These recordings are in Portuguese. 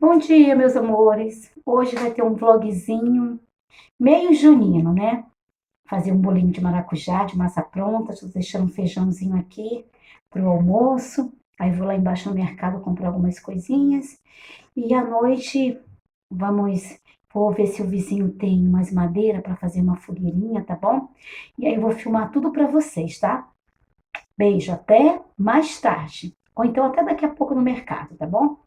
Bom dia, meus amores. Hoje vai ter um vlogzinho meio junino, né? Fazer um bolinho de maracujá, de massa pronta. Estou deixando um feijãozinho aqui pro almoço. Aí vou lá embaixo no mercado comprar algumas coisinhas. E à noite vou ver se o vizinho tem umas madeira para fazer uma fogueirinha, tá bom? E aí eu vou filmar tudo para vocês, tá? Beijo, até mais tarde. Ou então até daqui a pouco no mercado, tá bom?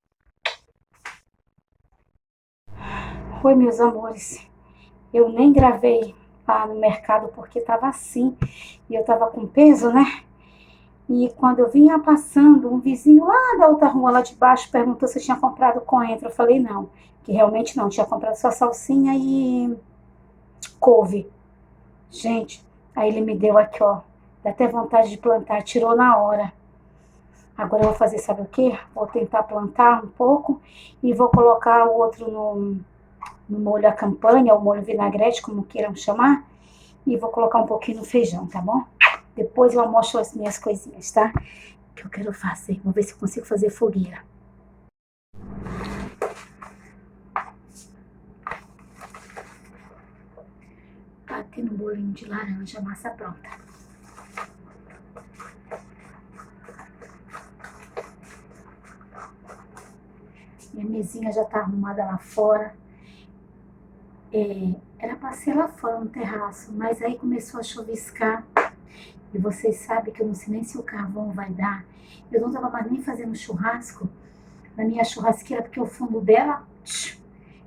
Oi, meus amores. Eu nem gravei lá no mercado porque tava assim e eu tava com peso, né? E quando eu vinha passando, um vizinho lá da outra rua, lá de baixo, perguntou se eu tinha comprado coentro. Eu falei não, que realmente não, tinha comprado só salsinha e couve. Gente, aí ele me deu aqui, ó, dá até vontade de plantar, tirou na hora. Agora eu vou fazer, sabe o quê? Vou tentar plantar um pouco e vou colocar o outro no molho à campanha, ou molho vinagrete, como queiram chamar. E vou colocar um pouquinho no feijão, tá bom? Depois eu mostro as minhas coisinhas, tá? Que eu quero fazer. Vamos ver se eu consigo fazer fogueira. Batendo um bolinho de laranja, massa pronta. Minha mesinha já tá arrumada lá fora. Era pra ser lá fora no terraço, mas aí começou a chuviscar. E vocês sabem que eu não sei nem se o carvão vai dar. Eu não tava mais nem fazendo churrasco na minha churrasqueira, porque o fundo dela,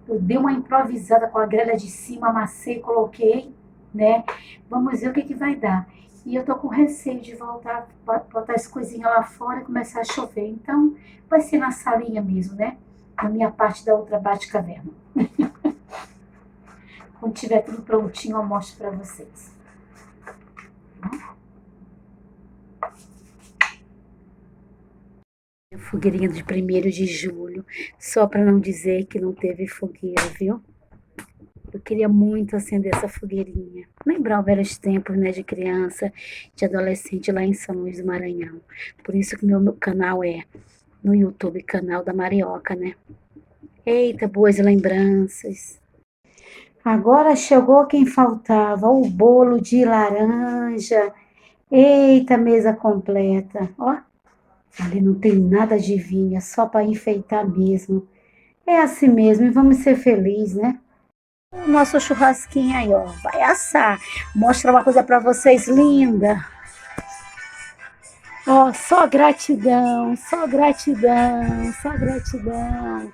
eu dei uma improvisada com a grelha de cima, amassei, coloquei, né? Vamos ver o que que vai dar. E eu tô com receio de voltar, botar as coisinhas lá fora e começar a chover. Então, vai ser na salinha mesmo, né? Na minha parte da outra Bate-Caverna. Quando tiver tudo prontinho, eu mostro pra vocês. Fogueirinha de 1º de julho, só para não dizer que não teve fogueira, viu? Eu queria muito acender essa fogueirinha. Lembrar os velhos tempos, né, de criança, de adolescente lá em São Luís do Maranhão. Por isso que meu canal é no YouTube, canal da Marioca, né? Eita, boas lembranças. Agora chegou quem faltava, o bolo de laranja. Eita, mesa completa. Ó, ali não tem nada de vinho, é só para enfeitar mesmo. É assim mesmo, e vamos ser felizes, né? O nosso churrasquinho aí, ó, vai assar. Mostrar uma coisa para vocês linda. Ó, só gratidão, só gratidão, só gratidão.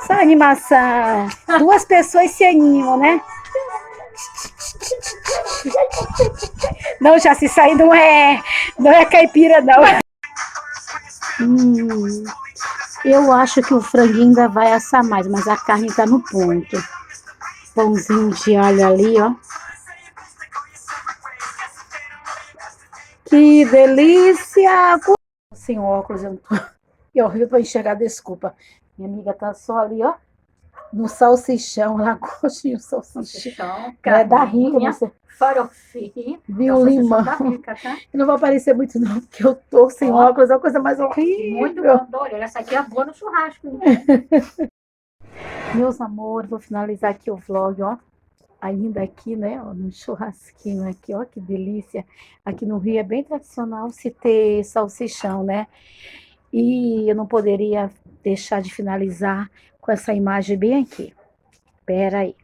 Só animação. Duas pessoas se animam, né? Não, já se sair não é caipira, não. Eu acho que o franguinho ainda vai assar mais, mas a carne tá no ponto. Pãozinho de alho ali, ó. Que delícia! Sem óculos, eu não tô... É horrível para enxergar, desculpa. Minha amiga tá só ali, ó, no salsichão. Ela gosta de salsichão. É da rica, você... Farofinha. Viu, limão. Da rica, tá? Não vai aparecer muito não, porque eu tô sem óculos, é a coisa mais horrível. Muito bom, Dori. Essa aqui é boa no churrasco. Meus amores, vou finalizar aqui o vlog, ó. Ainda aqui, né, ó, no churrasquinho aqui, ó, que delícia. Aqui no Rio é bem tradicional se ter salsichão, né? E eu não poderia deixar de finalizar com essa imagem bem aqui. Espera aí.